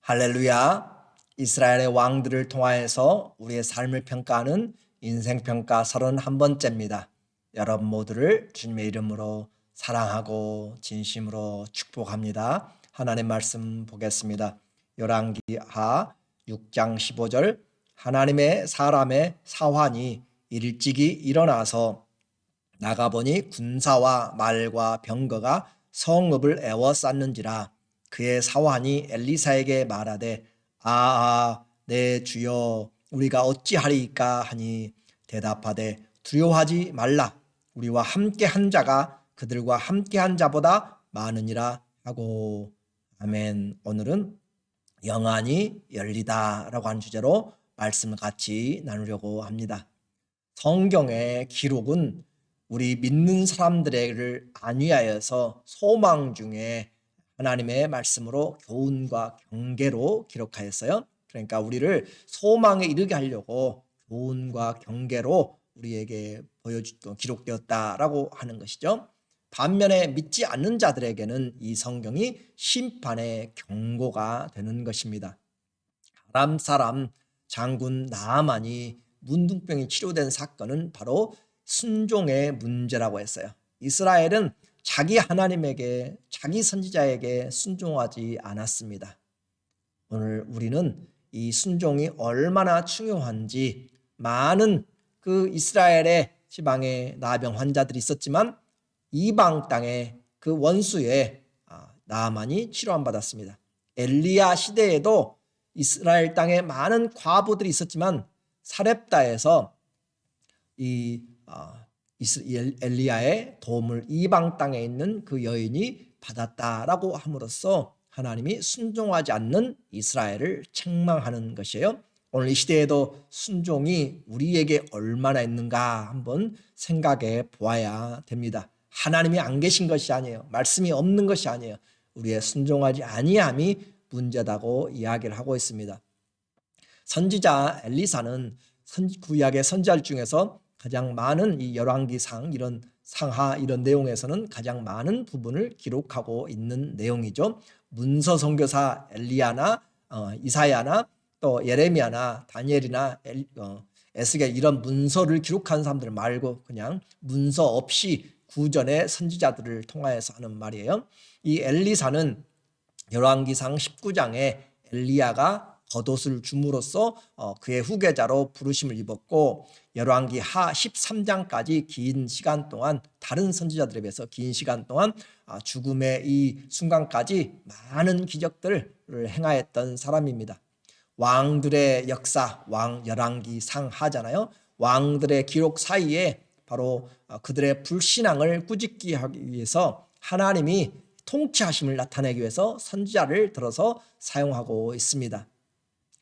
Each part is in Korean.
할렐루야. 이스라엘의 왕들을 통하여서 우리의 삶을 평가하는 인생평가 31번째입니다. 여러분 모두를 주님의 이름으로 사랑하고 진심으로 축복합니다. 하나님 말씀 보겠습니다. 열왕기하 6장 15절 하나님의 사람의 사환이 일찍이 일어나서 나가보니 군사와 말과 병거가 성읍을 에워쌌는지라. 그의 사환이 엘리사에게 말하되 내 주여 우리가 어찌하리이까 하니 대답하되 두려워하지 말라. 우리와 함께한 자가 그들과 함께한 자보다 많으니라 하고. 아멘. 오늘은 영안이 열리다 라고 하는 주제로 말씀을 같이 나누려고 합니다. 성경의 기록은 우리 믿는 사람들을 안위하여서 소망 중에 하나님의 말씀으로 교훈과 경계로 기록하였어요. 그러니까 우리를 소망에 이르게 하려고 교훈과 경계로 우리에게 기록되었다라고 하는 것이죠. 반면에 믿지 않는 자들에게는 이 성경이 심판의 경고가 되는 것입니다. 아람 사람 장군 나아만이 문둥병이 치료된 사건은 바로 순종의 문제라고 했어요. 이스라엘은 자기 하나님에게, 자기 선지자에게 순종하지 않았습니다. 오늘 우리는 이 순종이 얼마나 중요한지, 많은 그 이스라엘의 지방에 나병 환자들이 있었지만 이방 땅에 그 원수의 나아만이 치료함 받았습니다. 엘리야 시대에도 이스라엘 땅에 많은 과부들이 있었지만 사렙다에서 엘리야의 도움을 이방 땅에 있는 그 여인이 받았다라고 함으로써 하나님이 순종하지 않는 이스라엘을 책망하는 것이에요. 오늘 이 시대에도 순종이 우리에게 얼마나 있는가 한번 생각해 보아야 됩니다. 하나님이 안 계신 것이 아니에요. 말씀이 없는 것이 아니에요. 우리의 순종하지 아니함이 문제다고 이야기를 하고 있습니다. 선지자 엘리사는 구약의 선지자 중에서 가장 많은 이 열왕기상 이런 상하 이런 내용에서는 가장 많은 부분을 기록하고 있는 내용이죠. 문서 선교사 엘리야나 이사야나 또 예레미야나 다니엘이나 에스겔 이런 문서를 기록한 사람들 말고 그냥 문서 없이 구전의 선지자들을 통하여서 하는 말이에요. 이 엘리사는 열왕기상 19장에 엘리야가 겉옷을 줌으로써 그의 후계자로 부르심을 입었고, 열왕기하 13장까지 긴 시간 동안 다른 선지자들에 비해서 긴 시간 동안 죽음의 이 순간까지 많은 기적들을 행하였던 사람입니다. 왕들의 역사, 열왕기 상하잖아요. 왕들의 기록 사이에 바로 그들의 불신앙을 꾸짖기 하기 위해서 하나님이 통치하심을 나타내기 위해서 선지자를 들어서 사용하고 있습니다.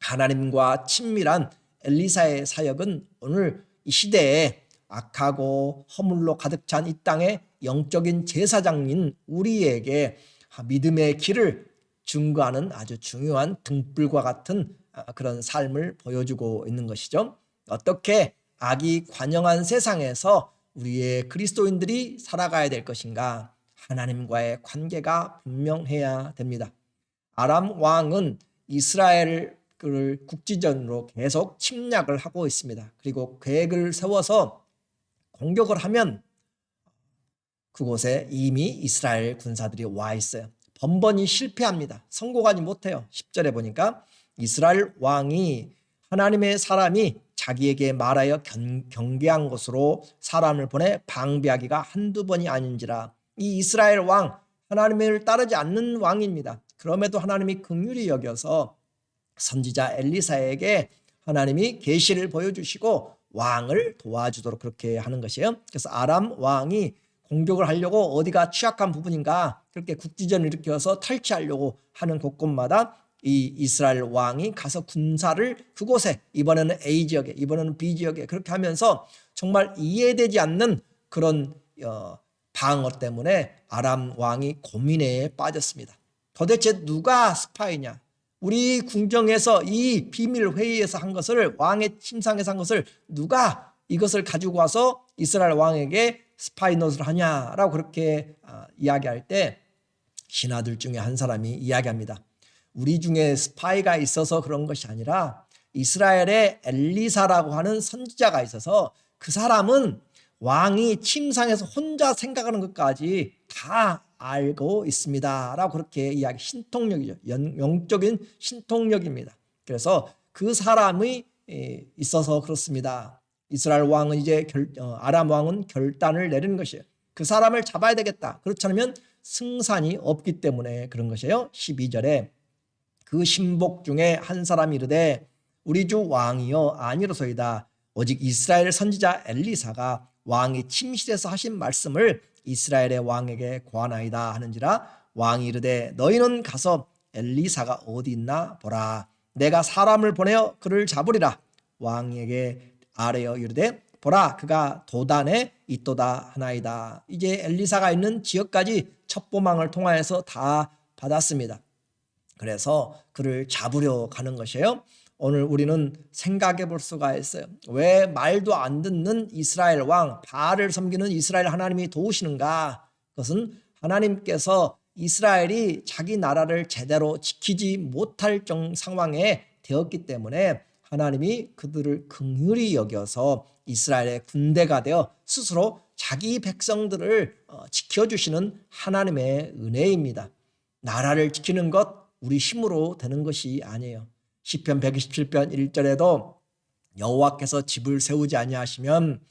하나님과 친밀한 엘리사의 사역은 오늘 이 시대에 악하고 허물로 가득 찬 이 땅의 영적인 제사장인 우리에게 믿음의 길을 증거하는 아주 중요한 등불과 같은 그런 삶을 보여주고 있는 것이죠. 어떻게 악이 관영한 세상에서 우리의 그리스도인들이 살아가야 될 것인가? 하나님과의 관계가 분명해야 됩니다. 아람 왕은 이스라엘을 국지전으로 계속 침략을 하고 있습니다. 그리고 계획을 세워서 공격을 하면 그곳에 이미 이스라엘 군사들이 와 있어요. 번번이 실패합니다. 성공하지 못해요. 10절에 보니까 이스라엘 왕이 하나님의 사람이 자기에게 말하여 경계한 곳으로 사람을 보내 방비하기가 한두 번이 아닌지라. 이 이스라엘 왕, 하나님을 따르지 않는 왕입니다. 그럼에도 하나님이 긍휼히 여겨서 선지자 엘리사에게 하나님이 계시를 보여주시고 왕을 도와주도록 그렇게 하는 것이에요. 그래서 아람 왕이 공격을 하려고 어디가 취약한 부분인가 그렇게 국지전을 일으켜서 탈취하려고 하는 곳곳마다 이 이스라엘 왕이 가서 군사를 그곳에, 이번에는 A 지역에, 이번에는 B 지역에 그렇게 하면서 정말 이해되지 않는 그런 방어 때문에 아람 왕이 고민에 빠졌습니다. 도대체 누가 스파이냐? 우리 궁정에서 이 비밀 회의에서 한 것을, 왕의 침상에서 한 것을 누가 이것을 가지고 와서 이스라엘 왕에게 스파이 노릇을 하냐라고 그렇게 이야기할 때 신하들 중에 한 사람이 이야기합니다. 우리 중에 스파이가 있어서 그런 것이 아니라 이스라엘에 엘리사라고 하는 선지자가 있어서 그 사람은 왕이 침상에서 혼자 생각하는 것까지 다 알고 있습니다 라고 그렇게 이야기, 신통력이죠. 영적인 신통력입니다. 그래서 그 사람이 있어서 그렇습니다. 이스라엘 왕은 이제 아람 왕은 결단을 내리는 것이에요. 그 사람을 잡아야 되겠다. 그렇지 않으면 승산이 없기 때문에 그런 것이에요. 12절에 그 신복 중에 한 사람이 이르되 우리 주 왕이여 아니로소이다. 오직 이스라엘 선지자 엘리사가 왕이 침실에서 하신 말씀을 이스라엘의 왕에게 고하나이다 하는지라. 왕이 이르되 너희는 가서 엘리사가 어디 있나 보라. 내가 사람을 보내어 그를 잡으리라. 왕에게 아뢰어 이르되 보라 그가 도단에 있도다 하나이다. 이제 엘리사가 있는 지역까지 첩보망을 통하여서 다 받았습니다. 그래서 그를 잡으려 가는 것이에요. 오늘 우리는 생각해 볼 수가 있어요. 왜 말도 안 듣는 이스라엘 왕, 바알을 섬기는 이스라엘 하나님이 도우시는가? 그것은 하나님께서 이스라엘이 자기 나라를 제대로 지키지 못할 상황에 되었기 때문에 하나님이 그들을 긍휼히 여겨서 이스라엘의 군대가 되어 스스로 자기 백성들을 지켜주시는 하나님의 은혜입니다. 나라를 지키는 것 우리 힘으로 되는 것이 아니에요. 시편 127편 1절에도 여호와께서 집을 세우지 아니하시면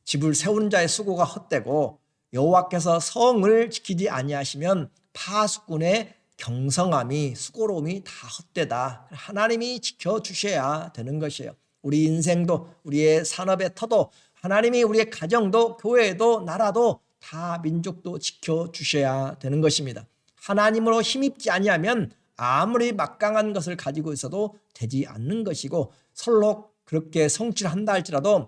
집을 세우는 자의 수고가 헛되고 여호와께서 성을 지키지 아니하시면 파수꾼의 경성함이 수고로움이 다 헛되다. 하나님이 지켜주셔야 되는 것이에요. 우리 인생도 우리의 산업의 터도 하나님이 우리의 가정도 교회도 나라도 다 민족도 지켜주셔야 되는 것입니다. 하나님으로 힘입지 아니하면 아무리 막강한 것을 가지고 있어도 되지 않는 것이고 설로 그렇게 성취를 한다 할지라도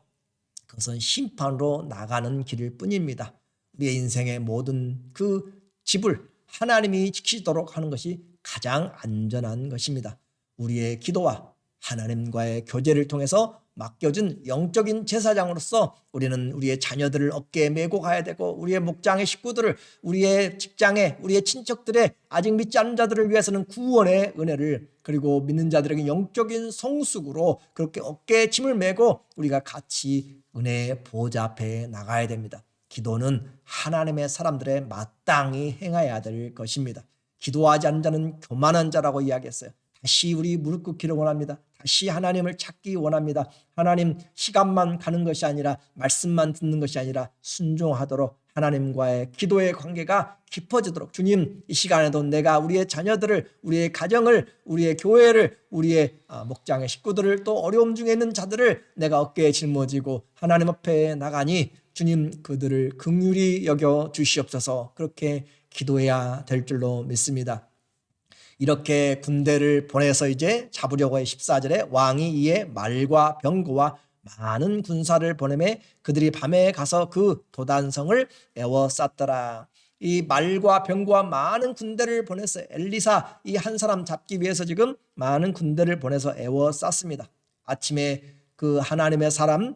그것은 심판으로 나가는 길일 뿐입니다. 우리의 인생의 모든 그 집을 하나님이 지키도록 하는 것이 가장 안전한 것입니다. 우리의 기도와 하나님과의 교제를 통해서 맡겨준 영적인 제사장으로서 우리는 우리의 자녀들을 어깨에 메고 가야 되고 우리의 목장의 식구들을 우리의 직장에 우리의 친척들의 아직 믿지 않는 자들을 위해서는 구원의 은혜를 그리고 믿는 자들에게 영적인 성숙으로 그렇게 어깨에 짐을 메고 우리가 같이 은혜의 보좌 앞에 나가야 됩니다. 기도는 하나님의 사람들의 마땅히 행해야 될 것입니다. 기도하지 않는 자는 교만한 자라고 이야기했어요. 다시 우리 무릎 꿇기를 원합니다. 다시 하나님을 찾기 원합니다. 하나님 시간만 가는 것이 아니라 말씀만 듣는 것이 아니라 순종하도록 하나님과의 기도의 관계가 깊어지도록 주님 이 시간에도 내가 우리의 자녀들을 우리의 가정을 우리의 교회를 우리의 목장의 식구들을 또 어려움 중에 있는 자들을 내가 어깨에 짊어지고 하나님 앞에 나가니 주님 그들을 긍휼히 여겨 주시옵소서. 그렇게 기도해야 될 줄로 믿습니다. 이렇게 군대를 보내서 이제 잡으려고 해 14절에 왕이 이에 말과 병거와 많은 군사를 보내매 그들이 밤에 가서 그 도단성을 에워쌌더라. 이 말과 병거와 많은 군대를 보냈어요. 엘리사 이 한 사람 잡기 위해서 지금 많은 군대를 보내서 에워쌌습니다. 아침에 그 하나님의 사람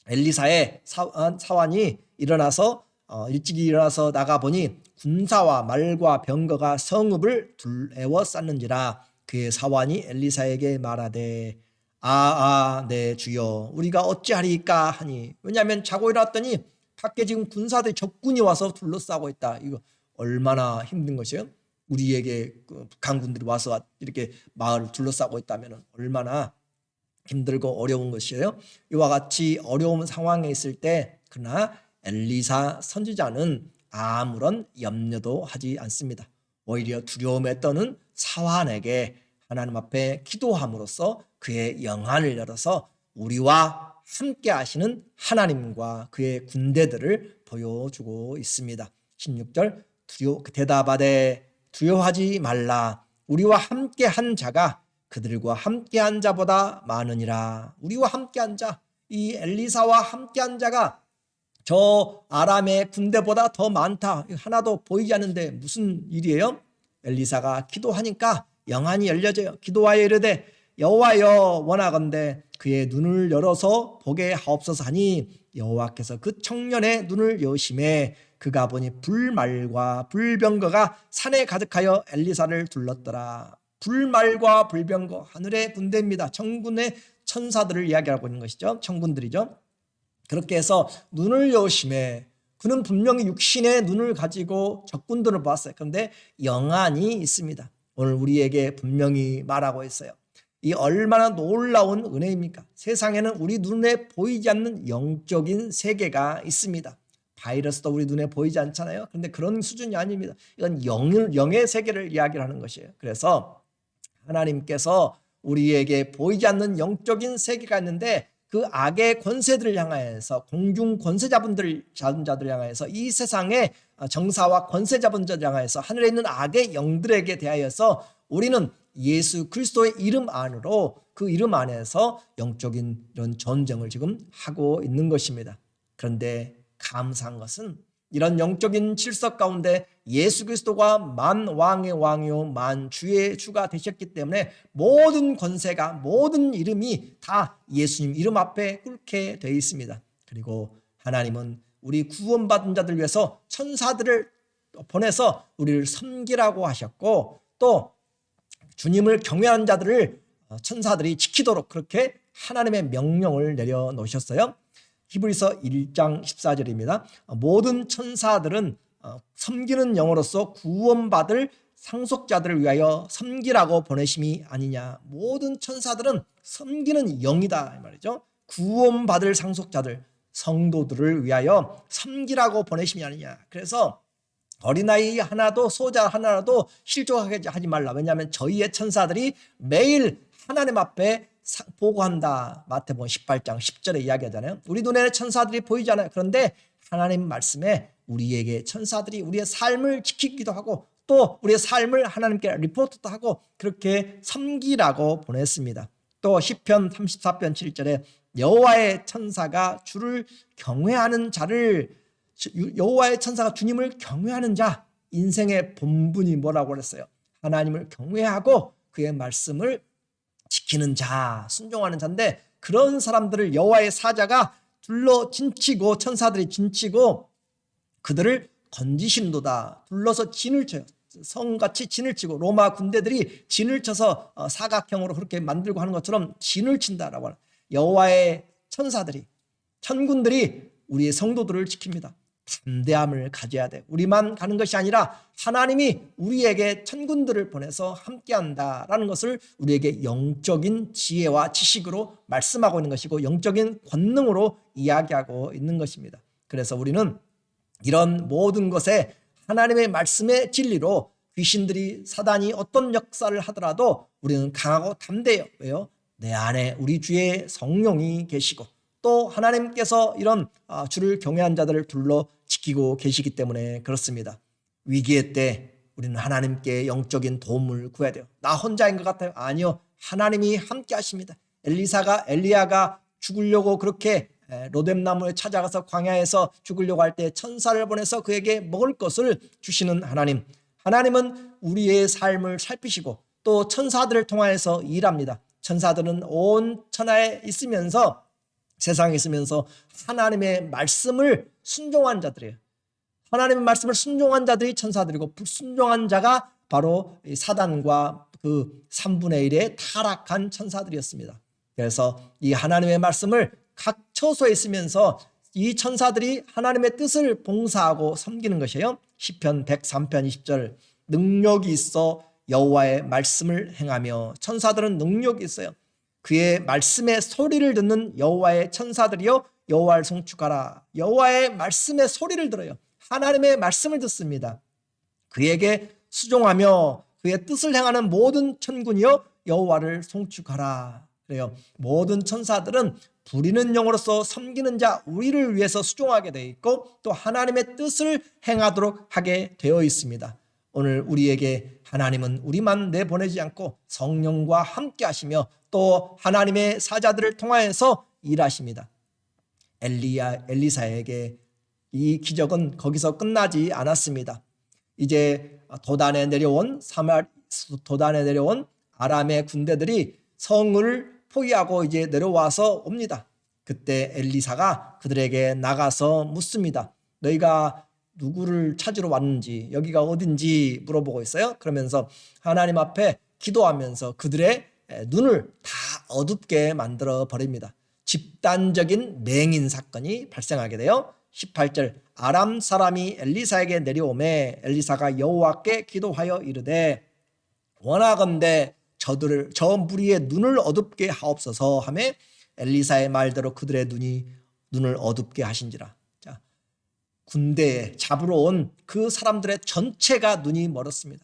엘리사의 사환이 일어나서 일찍이 일어나서 나가보니 군사와 말과 병거가 성읍을 둘레워쌌는지라. 그의 사환이 엘리사에게 말하되 네 주여 우리가 어찌하리까 하니. 왜냐하면 자고 일어났더니 밖에 지금 군사들 적군이 와서 둘러싸고 있다. 이거 얼마나 힘든 것이에요. 우리에게 북한군들이 와서 이렇게 마을을 둘러싸고 있다면 얼마나 힘들고 어려운 것이에요. 이와 같이 어려운 상황에 있을 때 그러나 엘리사 선지자는 아무런 염려도 하지 않습니다. 오히려 두려움에 떠는 사환에게 하나님 앞에 기도함으로써 그의 영안을 열어서 우리와 함께 하시는 하나님과 그의 군대들을 보여주고 있습니다. 16절 대답하되 두려워하지 말라. 우리와 함께 한 자가 그들과 함께 한 자보다 많으니라. 우리와 함께 한 자, 이 엘리사와 함께 한 자가 저 아람의 군대보다 더 많다. 하나도 보이지 않는데 무슨 일이에요? 엘리사가 기도하니까 영안이 열려져요. 기도하여 이르되 여호와여 원하건대 그의 눈을 열어서 보게 하옵소서 하니 여호와께서 그 청년의 눈을 여심해 그가 보니 불말과 불병거가 산에 가득하여 엘리사를 둘렀더라. 불말과 불병거, 하늘의 군대입니다. 천군의 천사들을 이야기하고 있는 것이죠. 천군들이죠. 그렇게 해서 눈을 여심해 그는 분명히 육신의 눈을 가지고 적군들을 보았어요. 그런데 영안이 있습니다. 오늘 우리에게 분명히 말하고 있어요. 이 얼마나 놀라운 은혜입니까? 세상에는 우리 눈에 보이지 않는 영적인 세계가 있습니다. 바이러스도 우리 눈에 보이지 않잖아요. 그런데 그런 수준이 아닙니다. 이건 영의 세계를 이야기하는 것이에요. 그래서 하나님께서 우리에게 보이지 않는 영적인 세계가 있는데 그 악의 권세들을 향하여서 공중 권세 잡은 자들을 향하여서 이 세상의 정사와 권세 잡은 자들 향하여서 하늘에 있는 악의 영들에게 대하여서 우리는 예수 그리스도의 이름 안으로 그 이름 안에서 영적인 이런 전쟁을 지금 하고 있는 것입니다. 그런데 감사한 것은 이런 영적인 질서 가운데 예수 그리스도가 만왕의 왕이요 만주의 주가 되셨기 때문에 모든 권세가 모든 이름이 다 예수님 이름 앞에 꿇게 되어 있습니다. 그리고 하나님은 우리 구원받은 자들 위해서 천사들을 보내서 우리를 섬기라고 하셨고 또 주님을 경외하는 자들을 천사들이 지키도록 그렇게 하나님의 명령을 내려놓으셨어요. 히브리서 1장 14절입니다. 모든 천사들은 섬기는 영으로서 구원받을 상속자들을 위하여 섬기라고 보내심이 아니냐. 모든 천사들은 섬기는 영이다 이 말이죠. 구원받을 상속자들 성도들을 위하여 섬기라고 보내심이 아니냐. 그래서 어린아이 하나도 소자 하나라도 실족하게 하지 말라. 왜냐하면 저희의 천사들이 매일 하나님 앞에 보고한다. 마태복음 18장 10절에 이야기하잖아요. 우리 눈에는 천사들이 보이지 않아요. 그런데 하나님 말씀에 우리에게 천사들이 우리의 삶을 지키기도 하고 또 우리의 삶을 하나님께 리포트도 하고 그렇게 섬기라고 보냈습니다. 또 시편 34편 7절에 여호와의 천사가 주를 경외하는 자를 여호와의 천사가 주님을 경외하는 자 인생의 본분이 뭐라고 그랬어요? 하나님을 경외하고 그의 말씀을 지키는 자, 순종하는 자인데 그런 사람들을 여호와의 사자가 둘러 진치고 천사들이 진치고 그들을 건지신도다. 둘러서 진을 쳐요. 성같이 진을 치고 로마 군대들이 진을 쳐서 사각형으로 그렇게 만들고 하는 것처럼 진을 친다라고 하는 여호와의 천사들이 천군들이 우리의 성도들을 지킵니다. 담대함을 가져야 돼. 우리만 가는 것이 아니라 하나님이 우리에게 천군들을 보내서 함께한다라는 것을 우리에게 영적인 지혜와 지식으로 말씀하고 있는 것이고 영적인 권능으로 이야기하고 있는 것입니다. 그래서 우리는 이런 모든 것에 하나님의 말씀의 진리로 귀신들이 사단이 어떤 역사를 하더라도 우리는 강하고 담대해요. 왜요? 내 안에 우리 주의 성령이 계시고 또 하나님께서 이런 주를 경외한 자들을 둘러 지키고 계시기 때문에 그렇습니다. 위기의 때 우리는 하나님께 영적인 도움을 구해야 돼요. 나 혼자인 것 같아요. 아니요. 하나님이 함께 하십니다. 엘리야가 죽으려고 그렇게 로뎀나무에 찾아가서 광야에서 죽으려고 할 때 천사를 보내서 그에게 먹을 것을 주시는 하나님. 하나님은 우리의 삶을 살피시고 또 천사들을 통하여서 일합니다. 천사들은 온 천하에 있으면서 세상에 있으면서 하나님의 말씀을 순종한 자들이에요. 하나님의 말씀을 순종한 자들이 천사들이고 불순종한 자가 바로 사단과 그 3분의 1의 타락한 천사들이었습니다. 그래서 이 하나님의 말씀을 각 처소에 있으면서 이 천사들이 하나님의 뜻을 봉사하고 섬기는 것이에요. 시편 103편 20절 능력이 있어 여호와의 말씀을 행하며 천사들은 능력이 있어요. 그의 말씀의 소리를 듣는 여호와의 천사들이요 여호와를 송축하라. 여호와의 말씀의 소리를 들어요. 하나님의 말씀을 듣습니다. 그에게 수종하며 그의 뜻을 행하는 모든 천군이요 여호와를 송축하라. 그래요. 모든 천사들은 부리는 영으로서 섬기는 자 우리를 위해서 수종하게 되어 있고 또 하나님의 뜻을 행하도록 하게 되어 있습니다. 오늘 우리에게 하나님은 우리만 내보내지 않고 성령과 함께 하시며 또 하나님의 사자들을 통하여서 일하십니다. 엘리사에게 이 기적은 거기서 끝나지 않았습니다. 이제 도단에 내려온 아람의 군대들이 성을 포기하고 이제 내려와서 옵니다. 그때 엘리사가 그들에게 나가서 묻습니다. 너희가 누구를 찾으러 왔는지, 여기가 어딘지 물어보고 있어요. 그러면서 하나님 앞에 기도하면서 그들의 눈을 다 어둡게 만들어 버립니다. 집단적인 맹인 사건이 발생하게 돼요. 18절, 아람 사람이 엘리사에게 내려오매 엘리사가 여호와께 기도하여 이르되 원하건대 저 무리의 눈을 어둡게 하옵소서 하매 엘리사의 말대로 그들의 눈을 어둡게 하신지라. 자, 군대에 잡으러 온 그 사람들의 전체가 눈이 멀었습니다.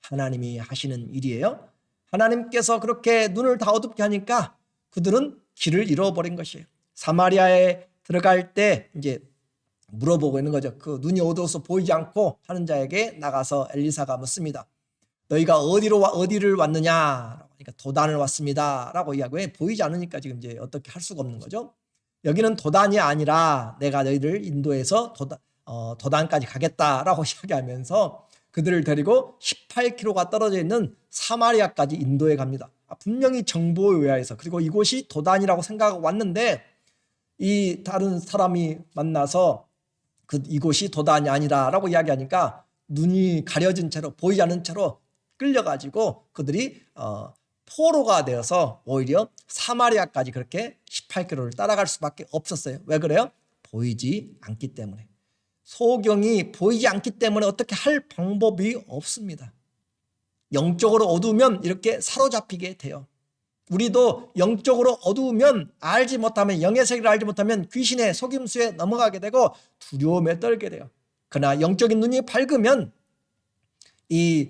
하나님이 하시는 일이에요. 하나님께서 그렇게 눈을 다 어둡게 하니까 그들은 길을 잃어버린 것이에요. 사마리아에 들어갈 때 이제 물어보고 있는 거죠. 그 눈이 어두워서 보이지 않고 하는 자에게 나가서 엘리사가 묻습니다. 너희가 어디를 왔느냐? 그러니까 도단을 왔습니다라고 이야기해. 보이지 않으니까 지금 이제 어떻게 할 수가 없는 거죠. 여기는 도단이 아니라 내가 너희를 인도해서 도단까지 가겠다라고 이야기하면서 그들을 데리고 18km가 떨어져 있는 사마리아까지 인도해 갑니다. 분명히 정보에 의해서, 그리고 이곳이 도단이라고 생각하고 왔는데 이 다른 사람이 만나서 이곳이 도단이 아니라라고 이야기하니까 눈이 가려진 채로, 보이지 않는 채로 끌려가지고 그들이 포로가 되어서 오히려 사마리아까지 그렇게 18km를 따라갈 수밖에 없었어요. 왜 그래요? 보이지 않기 때문에. 소경이 보이지 않기 때문에 어떻게 할 방법이 없습니다. 영적으로 어두우면 이렇게 사로잡히게 돼요. 우리도 영적으로 어두우면 알지 못하면, 영의 세계를 알지 못하면 귀신의 속임수에 넘어가게 되고 두려움에 떨게 돼요. 그러나 영적인 눈이 밝으면 이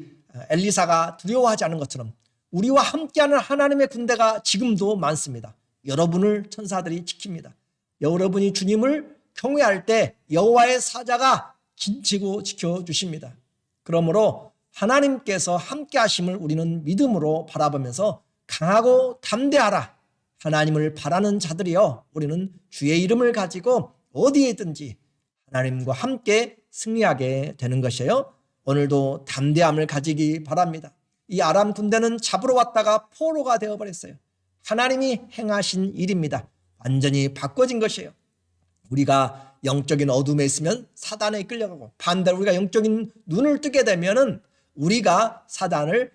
엘리사가 두려워하지 않은 것처럼 우리와 함께하는 하나님의 군대가 지금도 많습니다. 여러분을 천사들이 지킵니다. 여러분이 주님을 경외할 때 여호와의 사자가 긴치고 지켜주십니다. 그러므로 하나님께서 함께하심을 우리는 믿음으로 바라보면서 강하고 담대하라. 하나님을 바라는 자들이여, 우리는 주의 이름을 가지고 어디에든지 하나님과 함께 승리하게 되는 것이에요. 오늘도 담대함을 가지기 바랍니다. 이 아람 군대는 잡으러 왔다가 포로가 되어버렸어요. 하나님이 행하신 일입니다. 완전히 바꿔진 것이에요. 우리가 영적인 어둠에 있으면 사단에 끌려가고, 반대로 우리가 영적인 눈을 뜨게 되면은 우리가 사단을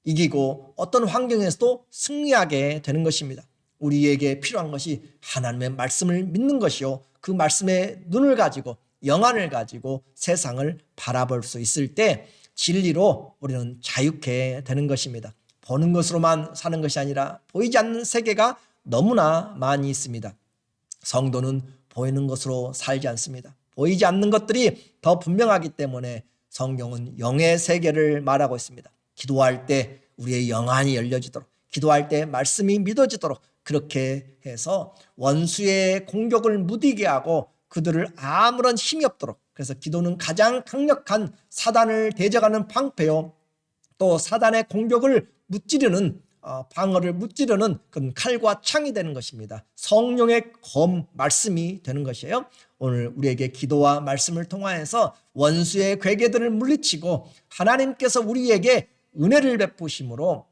이기고 어떤 환경에서도 승리하게 되는 것입니다. 우리에게 필요한 것이 하나님의 말씀을 믿는 것이요, 그 말씀의 눈을 가지고, 영안을 가지고 세상을 바라볼 수 있을 때 진리로 우리는 자유케 되는 것입니다. 보는 것으로만 사는 것이 아니라 보이지 않는 세계가 너무나 많이 있습니다. 성도는 보이는 것으로 살지 않습니다. 보이지 않는 것들이 더 분명하기 때문에 성경은 영의 세계를 말하고 있습니다. 기도할 때 우리의 영안이 열려지도록, 기도할 때 말씀이 믿어지도록 그렇게 해서 원수의 공격을 무디게 하고 그들을 아무런 힘이 없도록, 그래서 기도는 가장 강력한 사단을 대적하는 방패요, 또 사단의 공격을 무찌르는 방어를 무찌르는 그런 칼과 창이 되는 것입니다. 성령의 말씀이 되는 것이에요. 오늘 우리에게 기도와 말씀을 통하여서 원수의 괴계들을 물리치고 하나님께서 우리에게 은혜를 베푸심으로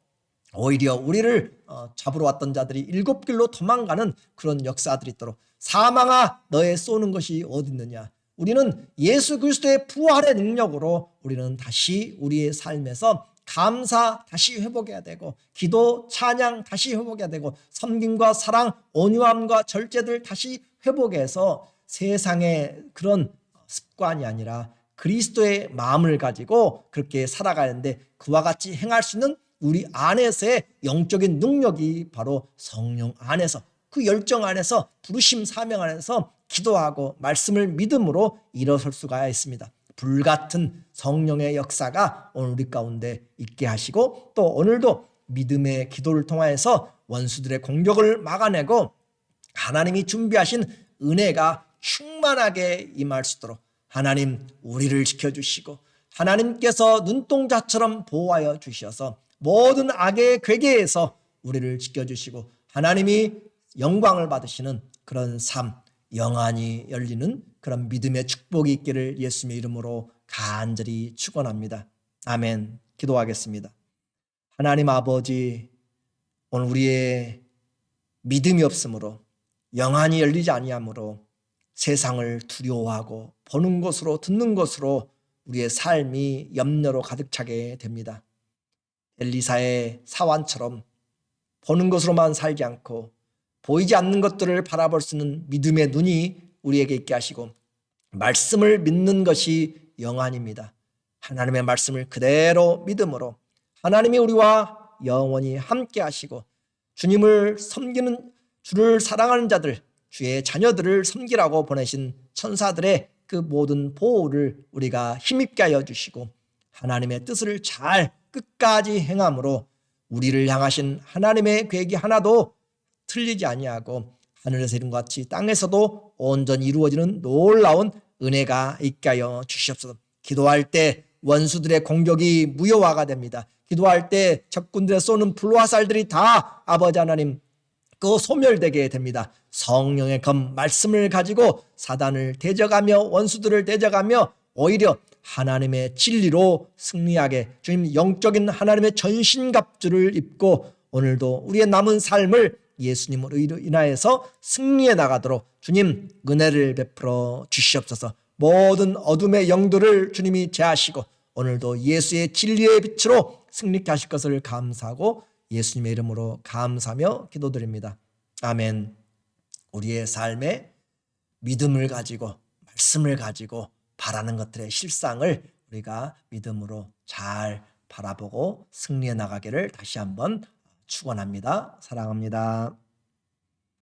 오히려 우리를 잡으러 왔던 자들이 7길로 도망가는 그런 역사들이 있도록, 사망아 너의 쏘는 것이 어디 있느냐, 우리는 예수 그리스도의 부활의 능력으로 우리는 다시 우리의 삶에서 감사 다시 회복해야 되고, 기도 찬양 다시 회복해야 되고, 섬김과 사랑 온유함과 절제들 다시 회복해서 세상의 그런 습관이 아니라 그리스도의 마음을 가지고 그렇게 살아가는데, 그와 같이 행할 수 있는 우리 안에서의 영적인 능력이 바로 성령 안에서, 그 열정 안에서, 부르심 사명 안에서 기도하고 말씀을 믿음으로 일어설 수가 있습니다. 불같은 성령의 역사가 오늘 우리 가운데 있게 하시고, 또 오늘도 믿음의 기도를 통하여서 원수들의 공격을 막아내고 하나님이 준비하신 은혜가 충만하게 임할 수 있도록 하나님 우리를 지켜주시고, 하나님께서 눈동자처럼 보호하여 주셔서 모든 악의 괴계에서 우리를 지켜주시고 하나님이 영광을 받으시는 그런 삶, 영안이 열리는 그런 믿음의 축복이 있기를 예수님의 이름으로 간절히 축원합니다. 아멘. 기도하겠습니다. 하나님 아버지, 오늘 우리의 믿음이 없으므로, 영안이 열리지 아니하므로 세상을 두려워하고 보는 것으로 듣는 것으로 우리의 삶이 염려로 가득 차게 됩니다. 엘리사의 사환처럼 보는 것으로만 살지 않고 보이지 않는 것들을 바라볼 수 있는 믿음의 눈이 우리에게 있게 하시고, 말씀을 믿는 것이 영안입니다. 하나님의 말씀을 그대로 믿음으로 하나님이 우리와 영원히 함께 하시고, 주님을 섬기는, 주를 사랑하는 자들, 주의 자녀들을 섬기라고 보내신 천사들의 그 모든 보호를 우리가 힘있게 하여 주시고, 하나님의 뜻을 잘 끝까지 행함으로 우리를 향하신 하나님의 계획이 하나도 틀리지 아니하고 하늘에서 이룬 것 같이 땅에서도 온전히 이루어지는 놀라운 은혜가 있게 하여 주시옵소서. 기도할 때 원수들의 공격이 무효화가 됩니다. 기도할 때 적군들의 쏘는 불화살들이 다 아버지 하나님 그 소멸되게 됩니다. 성령의 검 말씀을 가지고 사단을 대적하며 원수들을 대적하며 오히려 하나님의 진리로 승리하게, 주님 영적인 하나님의 전신갑주를 입고 오늘도 우리의 남은 삶을 예수님으로 인하여서 승리해 나가도록 주님 은혜를 베풀어 주시옵소서. 모든 어둠의 영들을 주님이 제하시고 오늘도 예수의 진리의 빛으로 승리케 하실 것을 감사하고 예수님의 이름으로 감사하며 기도드립니다. 아멘. 우리의 삶에 믿음을 가지고 말씀을 가지고 바라는 것들의 실상을 우리가 믿음으로 잘 바라보고 승리해 나가기를 다시 한번 축원합니다. 사랑합니다.